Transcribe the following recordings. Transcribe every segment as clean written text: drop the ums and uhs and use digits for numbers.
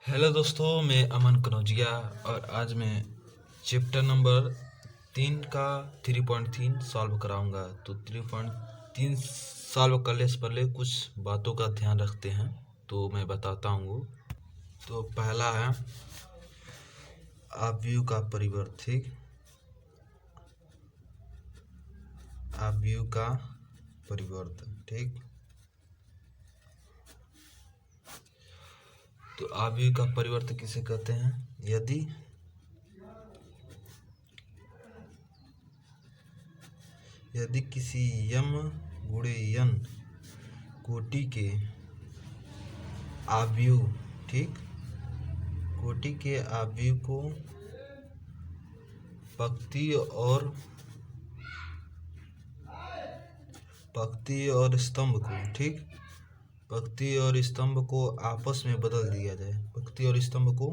Hello दोस्तों, मैं अमन कनौजिया और आज मैं चैप्टर नंबर 3 का 3.3 सॉल्व कराऊंगा। तो 3.3 सॉल्व करने से पहले कुछ बातों का ध्यान रखते हैं, तो मैं बताता हूँ। तो पहला है आव्यूह का परिवर्त, ठीक। आव्यूह का परिवर्त, ठीक। तो आव्यूह का परिवर्तन किसे कहते हैं? यदि किसी यम गुणे यन कोटि के आव्यूह, ठीक, कोटि के आव्यूह को पंक्ति और स्तंभ को, ठीक, पंक्ति और स्तंभ को आपस में बदल दिया जाए। पंक्ति और स्तंभ को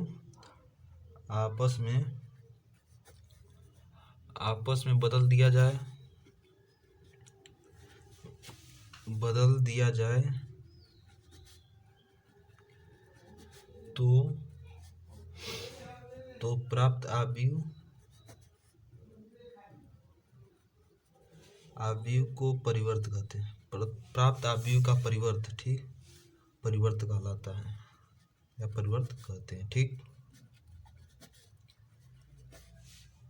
आपस में बदल दिया जाए तो प्राप्त आव्यूह को परिवर्त कहते हैं। प्राप्त आव्यूह का परिवर्त, ठीक, परिवर्त कहलाता है या परिवर्त कहते हैं, ठीक।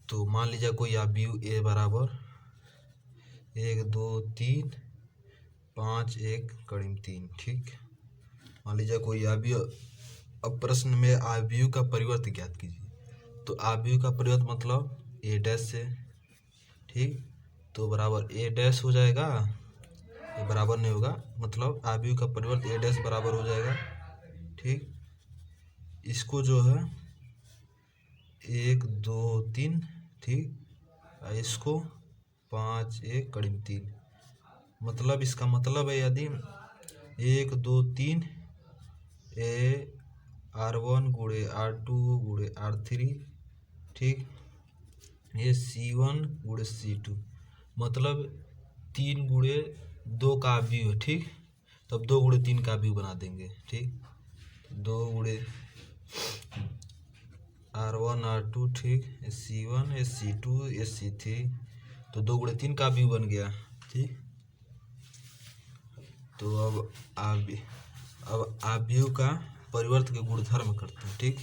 तो मान लीजिए कोई आव्यूह ए बराबर 1 2 3 5 1 करीब 3, ठीक। मान लीजिए कोई आव्यूह। अब प्रश्न में आव्यूह का परिवर्त ज्ञात कीजिए। तो आव्यूह का परिवर्त मतलब ए डैश से, ठीक। तो बराबर ए डैश हो जाएगा, ये बराबर नहीं होगा, मतलब आव्यूह का परिवर्त ए डैश बराबर हो जाएगा, ठीक। इसको जो है 1 2 3, ठीक, इसको 5 1 करीब 3। मतलब इसका मतलब है यदि 1 2 3 ए R1 गुणे R2 गुणे R3, ठीक, ये C1 गुणे C2, मतलब 3 गुणे 2 का आव्यूह, ठीक। तब 2 गुणे 3 का आव्यूह बना देंगे, ठीक। 2 गुणे R1 R2, ठीक, C1 C2 C3, तो 2 गुणे 3 का आव्यूह बन गया, ठीक। तो अब आव्यूह का परिवर्त के गुणधर्म करते हैं, ठीक।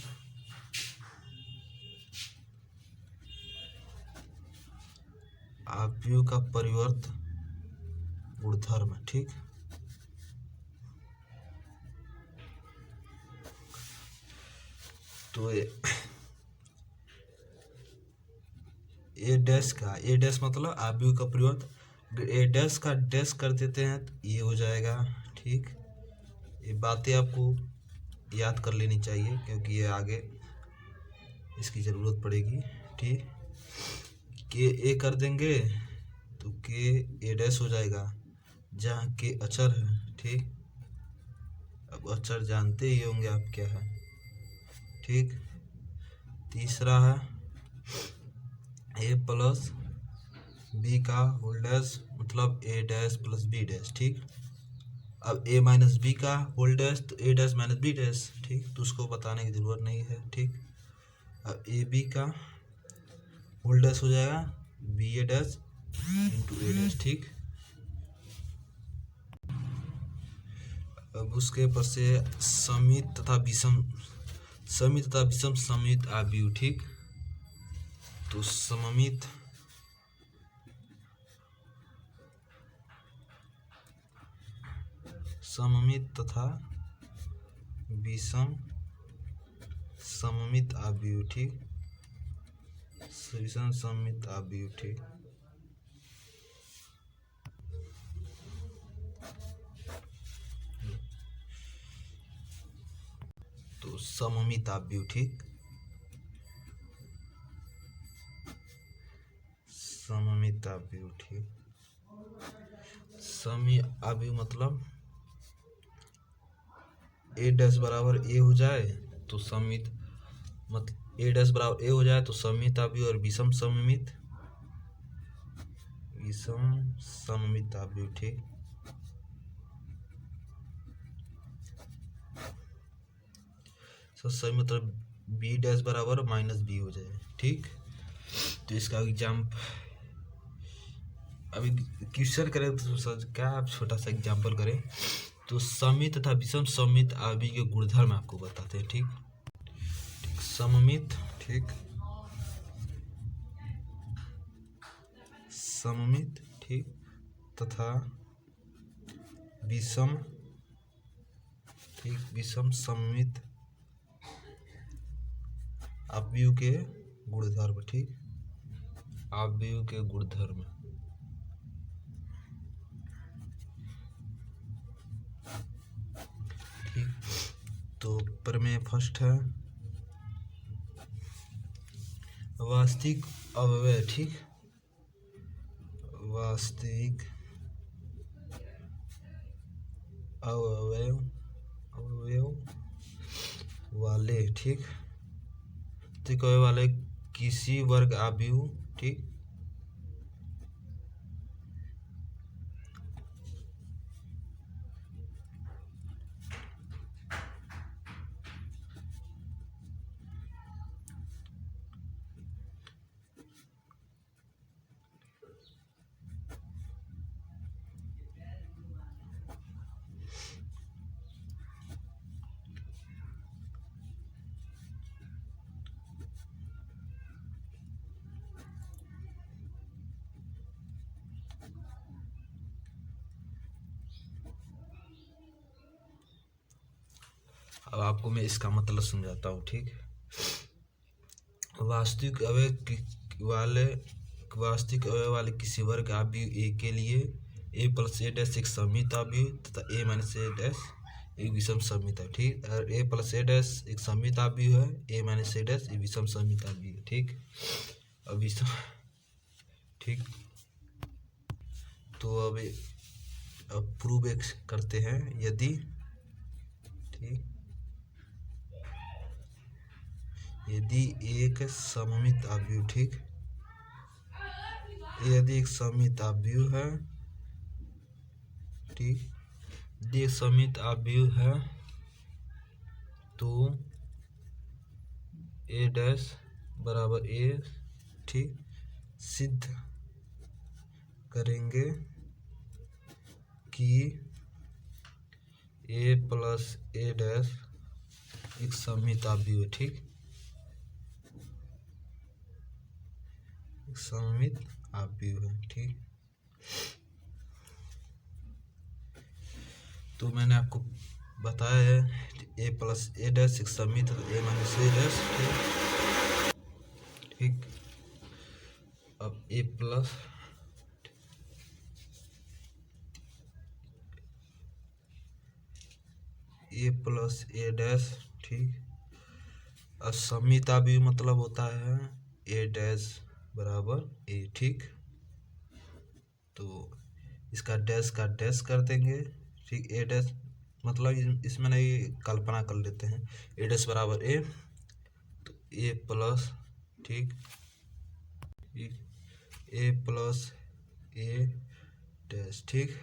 आव्यूह का परिवर्त गुणधर्म, ठीक। तो ए डैश मतलब आव्यूह का परिवर्त। ए डैश का डैश कर देते हैं तो ये हो जाएगा, ठीक। ये बातें आपको याद कर लेनी चाहिए क्योंकि ये आगे इसकी ज़रूरत पड़ेगी, ठीक। के ए कर देंगे तो के ए डैश हो जाएगा, जहाँ के अचर है, ठीक। अब अचर जानते ही होंगे आप क्या है, ठीक। तीसरा है ए प्लस बी का होल डैश, मतलब ए डैश प्लस बी डैश, ठीक। अब ए माइनस बी का होल डैश तो ए डैश माइनस बी डैश, ठीक, तो उसको बताने की ज़रूरत नहीं है, ठीक। अब ए बी का होल डैश हो जाएगा बी ए डैश इंटू ए डैश, ठीक। अब उसके ऊपर से समित तथा विषम समित आव्यूह, ठीक। तो सममित तथा विषम सममित आव्यूह, ठीक, विषम सममित आव्यूह, ठीक। तो सममित आव्यूह, ठीक, सममित आव्यूह, ठीक। समी आव्यूह मतलब ए डैश बराबर ए हो जाए तो समित, मतलब ए डैश बराबर ए हो जाए तो सममित आव्यूह, और विषम सममित आव्यूह, ठीक। सब सही मतलब बी डैश बराबर माइनस बी हो जाए। ठीक, तो इसका एग्जाम अभी क्वेश्चन करें तो सर क्या आप छोटा सा एग्जाम्पल करें तो सममित तथा विषम सममित आवेश के गुणधर्म आपको बताते हैं। ठीक, सममित, ठीक, सममित, ठीक, तथा विषम, ठीक, विषम सममित आव्यूह के गुणधर्म। ठीक, आव्यूह के गुणधर्म। ठीक, तो प्रमेय फर्स्ट है वास्तविक अवयव। ठीक, वास्तविक अवयव वाले, ठीक, वास्तविक अवयव वाले किसी वर्ग आव्यूह। ठीक, अब आपको मैं इसका मतलब समझाता हूँ। ठीक, वास्तविक अवयव वाले किसी वर्ग आव्यूह ए के लिए ए प्लस ए डैश एक सममित आव्यूह तथा ए माइनस ए डैश एक विषम सममित है। ठीक, और ए प्लस ए डैश एक सममित आव्यूह है, ए माइनस ए डैश एक विषम सममित आव्यूह है। ठीक, अब विषम, ठीक, तो अब प्रूव करते हैं यदि, ठीक, यदि एक सममित आव्यूह, ठीक, यदि एक सममित आव्यूह है, ठीक, यदि एक सममित आव्यूह है तो ए डैश बराबर ए, ठीक, सिद्ध करेंगे कि ए प्लस ए डैश एक सममित आव्यूह है। ठीक, सममित आव्यूह है। ठीक, तो मैंने आपको बताया है ए प्लस ए डैश एक सममित ए माइनस ए डैश। ठीक, अब ए प्लस ए डैश, ठीक, असममित आव्यूह मतलब होता है ए डैश बराबर ए। ठीक, तो इसका डैश का डैश कर देंगे। ठीक, ए डैश मतलब इसमें नहीं कल्पना कर लेते हैं ए डैश बराबर ए, तो ए प्लस, ठीक, ए प्लस ए डैश। ठीक,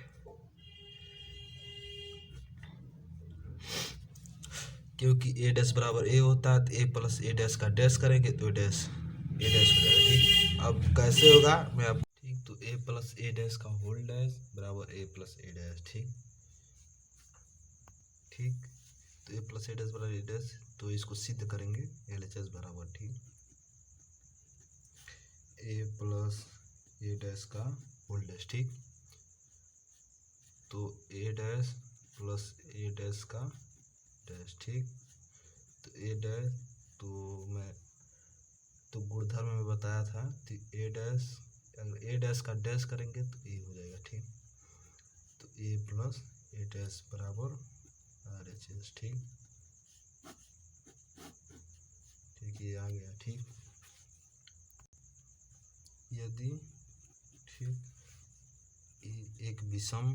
क्योंकि ए डैश बराबर ए होता है तो ए प्लस ए डैश का डैश करेंगे तो ए डैश हो जाएगा। ठीक, अब कैसे होगा मैं आप, ठीक, तो ए प्लस ए डैश का होल डैश बराबर ए प्लस ए डैश। ठीक, ठीक, तो ए प्लस ए डैश बराबर ए डैश, तो इसको सिद्ध करेंगे एलएचएस बराबर, ठीक, ए प्लस ए डैश का होल डैश। ठीक, तो ए डैश प्लस ए डैश का डैश। ठीक, तो ए डैश, तो गुणधर्म में बताया था तो ए डैश, अगर ए डैश का डैश करेंगे तो ए हो जाएगा। ठीक, तो ए प्लस ए डैश बराबर आर एच एस। ठीक, ठीक, ये आ गया। ठीक, यदि, ठीक, एक विषम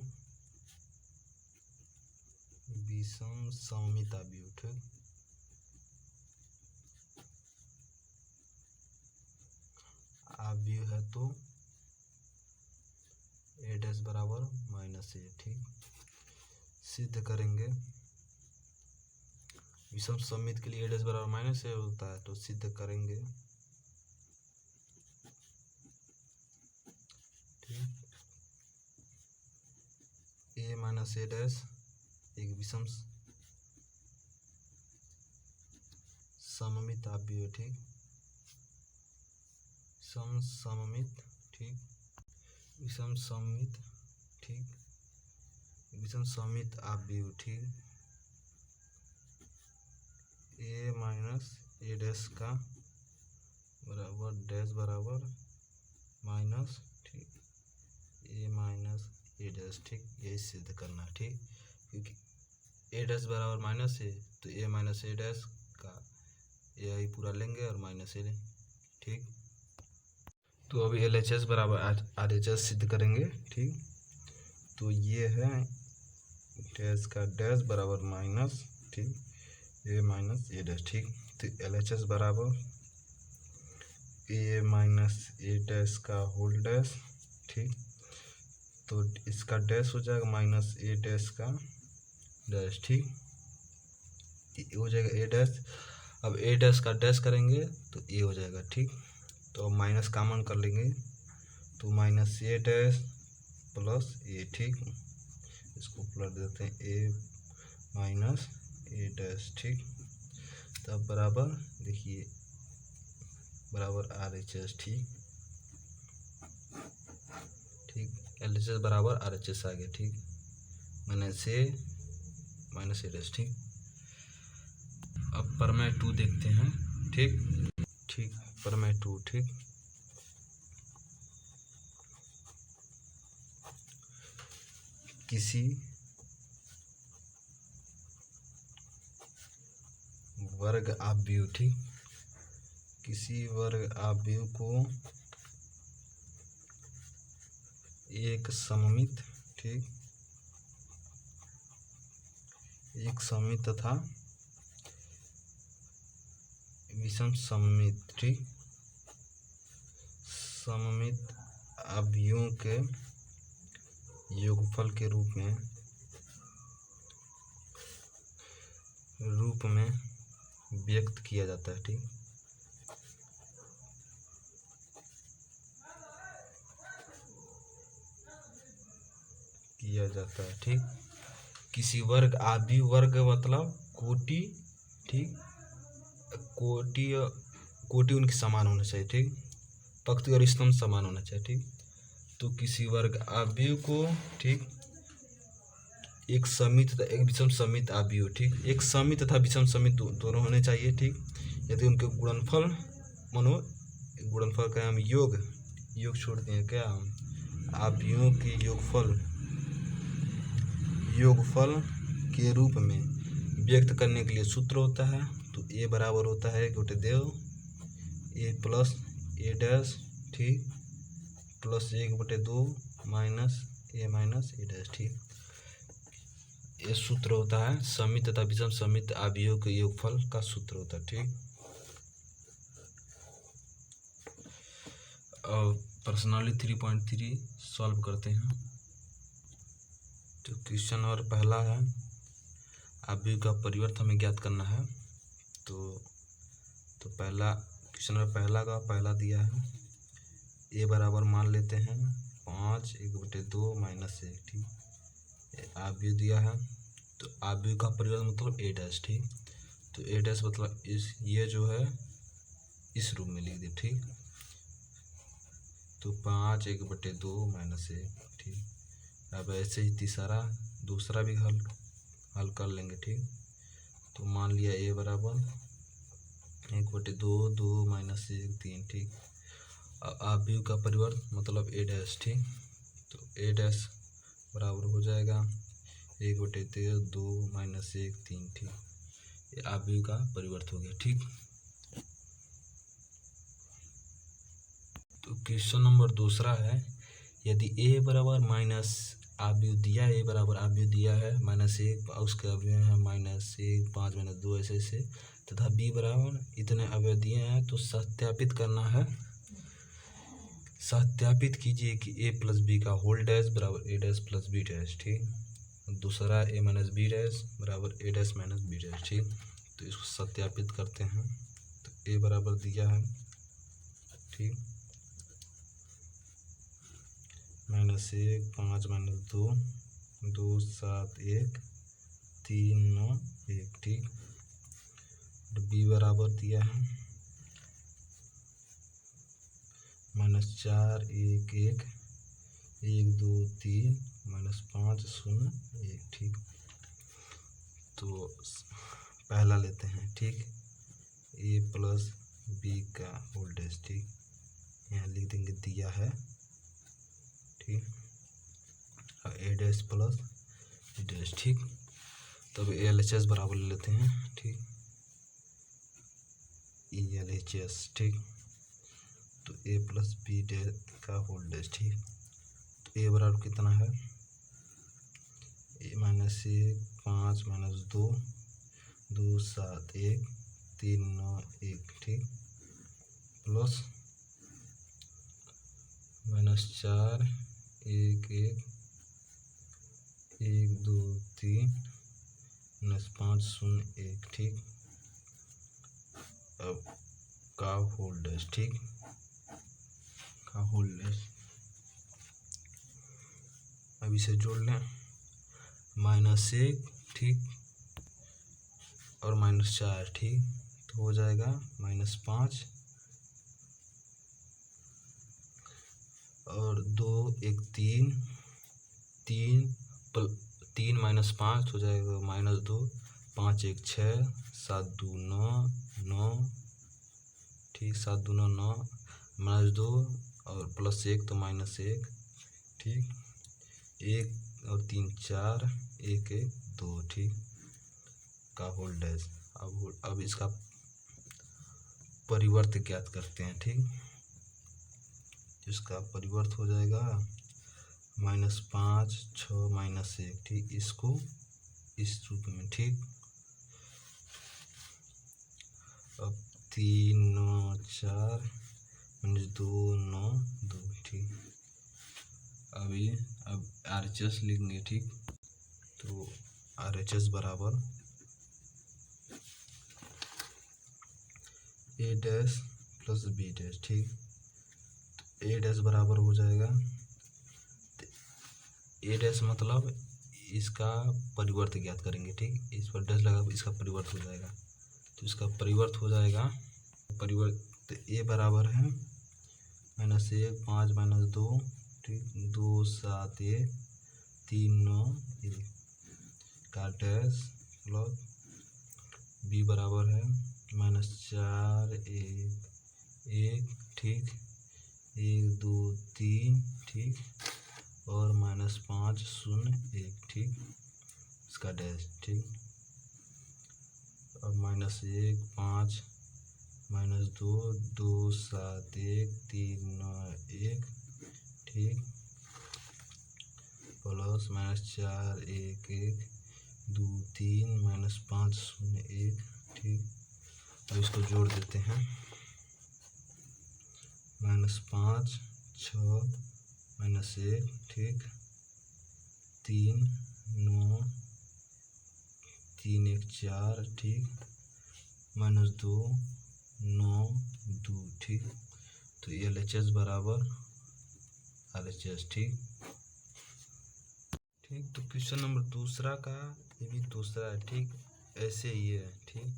सममित आव्यूह, ठीक, आव्यूह है तो ए डैश बराबर माइनस ए। ठीक, सिद्ध करेंगे विषम सममित के लिए ए डैश बराबर माइनस ए होता है, तो सिद्ध करेंगे। ठीक, ए माइनस ए डैश एक विषम सममित आव्यूह है। ठीक, सममित, ठीक, विषम सममित, ठीक, विषम सममित आव्यूह। ठीक, ए माइनस ए डैश का बराबर डैश बराबर माइनस, ठीक, ए माइनस ए डैश। ठीक, यही सिद्ध करना है। ठीक, क्योंकि ए डैश बराबर माइनस है तो ए माइनस ए डैश का ए आई पूरा लेंगे और माइनस ए लेंगे। ठीक, तो अभी LHS बराबर RHS सिद्ध करेंगे। ठीक, तो ये है डैश का डैश बराबर माइनस, ठीक, ए माइनस ए डैश। ठीक, तो LHS बराबर ए माइनस ए डैश का होल डैश। ठीक, तो इसका डैश हो जाएगा माइनस ए डैश का डैश। ठीक, हो जाएगा ए डैश। अब ए डैश का डैश करेंगे तो ए हो जाएगा। ठीक, तो अब माइनस कॉमन कर लेंगे तो माइनस ए डैश प्लस ए। ठीक, इसको पलट देते हैं ए माइनस ए डैश। ठीक, तब बराबर देखिए बराबर RHS। ठीक, ठीक, LHS बराबर RHS आ गया। ठीक, माइनस ए डैश। ठीक, अब प्रमेय 2 देखते हैं। ठीक, ठीक, प्रमेय 2। ठीक, किसी वर्ग आव्यूह, ठीक, किसी वर्ग आव्यूह को एक सममित, ठीक, एक सममित तथा विषम सममित, ठीक, सममित आव्यूहों के योगफल के रूप में व्यक्त किया जाता है। ठीक, किया जाता है। ठीक, किसी वर्ग आव्यूह, वर्ग मतलब कोटि, ठीक, कोटि उनकी समान होना चाहिए। ठीक, पंक्ति और स्तंभ समान होना चाहिए। ठीक, तो किसी वर्ग आव्यूह को, ठीक, एक सममित तथा एक विषम सममित आव्यूह, ठीक, एक सममित तथा विषम सममित दोनों होने चाहिए। ठीक, यदि उनके गुणनफल मानो गुणनफल का हम योग छोड़ते हैं क्या, हम आव्यूहों के योगफल के रूप में व्यक्त करने के लिए सूत्र होता है। तो ए बराबर होता है गोटे देव ए प्लस ए डैश, ठीक, प्लस 1/2 माइनस ए डैश। ठीक, ये सूत्र होता है सममित तथा विषम सममित आव्यूहों के योगफल का सूत्र होता है। ठीक, प्रश्नावली 3.3 सॉल्व करते हैं। तो क्वेश्चन नंबर पहला है आव्यूह का परिवर्त हमें ज्ञात करना है। तो पहला क्वेश्चन नंबर पहला का पहला दिया है ए बराबर मान लेते हैं 5 1/2 माइनस 1। ठीक, आव्यूह दिया है तो आव्यूह का परिवर्त मतलब ए डैश। ठीक, तो ए डैश मतलब ये जो है इस रूप में लिख दे। ठीक, तो 5 1/2 माइनस 1। ठीक, अब ऐसे ही दूसरा भी हल कर लेंगे। ठीक, तो मान लिया ए बराबर 1/2 2 माइनस 1 3। ठीक, आव्यूह का परिवर्त मतलब ए डैश। ठीक, तो ए डैश बराबर हो जाएगा 1/2 2 माइनस 1 3। ठीक, ये आव्यूह का परिवर्त हो गया। ठीक, तो क्वेश्चन नंबर दूसरा है यदि ए बराबर माइनस आव्यूह दिया है, ए बराबर आव्यूह दिया है -1 और उसके अवयव है -1 5 -2 ऐसे तथा बी बराबर इतने अवयव दिए हैं तो सत्यापित करना है। सत्यापित कीजिए कि ए प्लस बी का होल डैश बराबर ए डैश प्लस बी डैश। ठीक, दूसरा ए माइनस बी डैश बराबर ए डैश माइनस बी डैश। ठीक, तो इसको सत्यापित करते हैं। तो ए बराबर दिया है, ठीक, -1 5 -2 2 7 1 3 9 1, ठीक। और बी बराबर दिया है -4 1 1 1 2 3 -5 0 1, ठीक। तो पहला लेते हैं, ठीक, ए प्लस बी का वोल्टेज, ठीक, यहाँ लिख देंगे दिया है, ठीक, और ए डैश प्लस बी डैश, ठीक। तब एल एच एस बराबर ले लेते हैं, ठीक, ई एल एच एस, ठीक। तो ए प्लस बी डैश का वोल्टेज, ठीक। तो ए बराबर कितना है, ए -1 5 -2 2 7 1 3 9 1, ठीक, प्लस -4 1 1 1 2 3 -5 0 1, ठीक। अब का वोल्टेज, ठीक, का वोल्टेज अब इसे जोड़ लें, -1, ठीक, और -4, ठीक। तो हो जाएगा -5 और 2 1 3 3 -5 हो जाएगा -2 5 1 6 7 2 9 9, ठीक, 7 2 9 9 -2 और +1 तो -1, ठीक, 1 और 3 4 1 1 2, ठीक, का वोल्टेज। अब इसका परिवर्त ज्ञात करते हैं, ठीक। इसका परिवर्त हो जाएगा -5 6 -1, ठीक, इसको इस रूप में, ठीक। अब 3 9 4 -2 9 2, ठीक। अब RHS लिखेंगे, ठीक। तो RHS बराबर ए डैश प्लस बी डैश, ठीक। तो ए डैश बराबर हो जाएगा, ए डैश मतलब इसका परिवर्त ज्ञात करेंगे, ठीक। इस पर डैश लगा, इसका परिवर्त हो जाएगा। तो इसका परिवर्त हो जाएगा, परिवर्त ए बराबर है -1 5 -2, ठीक, 2 7 1 3 9 1 का डैश प्लस बी बराबर है -4 1 1, ठीक, 1 2 3, ठीक, और -5 0 1, ठीक, इसका डैश, ठीक। और -1 5 -2 2 7 1 3 9 1, ठीक, प्लस -4 1 1 2 3 -5 0 1, ठीक। अब इसको जोड़ देते हैं, -5 6 -1, ठीक, 3 9 3 1 4, ठीक, -2 9 2, ठीक। तो LHS बराबर RHS, ठीक, ठीक। तो क्वेश्चन नंबर दूसरा का ये भी दूसरा है, ठीक, ऐसे ही है, ठीक,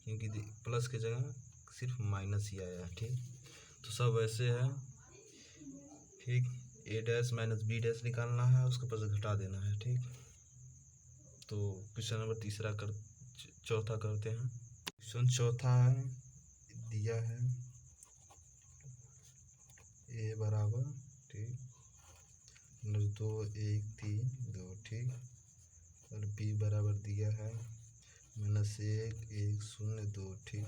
क्योंकि प्लस की जगह सिर्फ माइनस ही आया है, ठीक। तो सब ऐसे है, ठीक। ए डैश माइनस बी डैश निकालना है, उसके पास घटा देना है, ठीक। तो क्वेश्चन नंबर चौथा करते हैं। क्वेश्चन चौथा है, दिया है ए बराबर, ठीक, -2 1 3 2, ठीक, और बी बराबर दिया है -1 1 0 2, ठीक।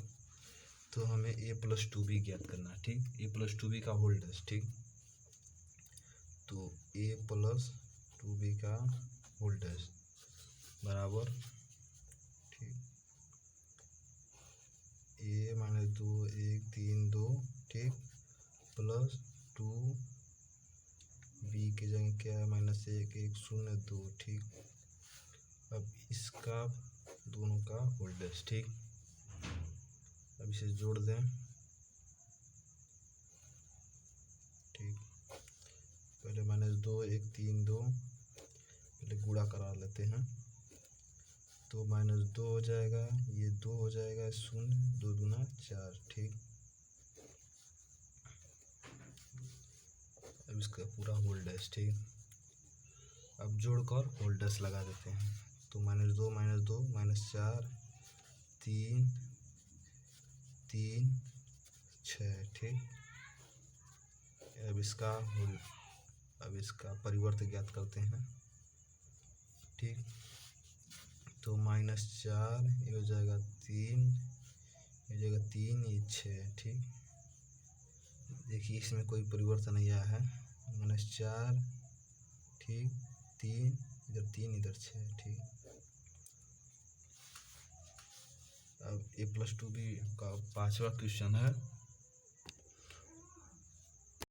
तो हमें a + 2b ज्ञात करना है, ठीक, a + 2b का वोल्टेज, ठीक। तो a + 2b का वोल्टेज बराबर, ठीक, a -2 1 3 2, ठीक, प्लस 2 b की जगह क्या है -1 1 0 2, ठीक। अब इसका दोनों का वोल्टेज, ठीक। अब इसे जोड़ दें। ठीक, पहले -2 1 3 2, पहले गुणा करा लेते हैं। तो -2 हो जाएगा, ये 2 हो जाएगा, 0 2 दूना 4। ठीक, अब इसका पूरा होल डैश। ठीक, अब जोड़कर होल डैश लगा देते हैं। तो -2 -2 -4 3 3 6। ठीक, अब इसका परिवर्त ज्ञात करते हैं। ठीक, तो -4 ये हो जाएगा 3, ये हो जाएगा 3, ये 6। ठीक, देखिए इसमें कोई परिवर्तन नहीं आया है। -4, ठीक, 3 इधर 6। ठीक, अब A+2B का 5वां क्वेश्चन है।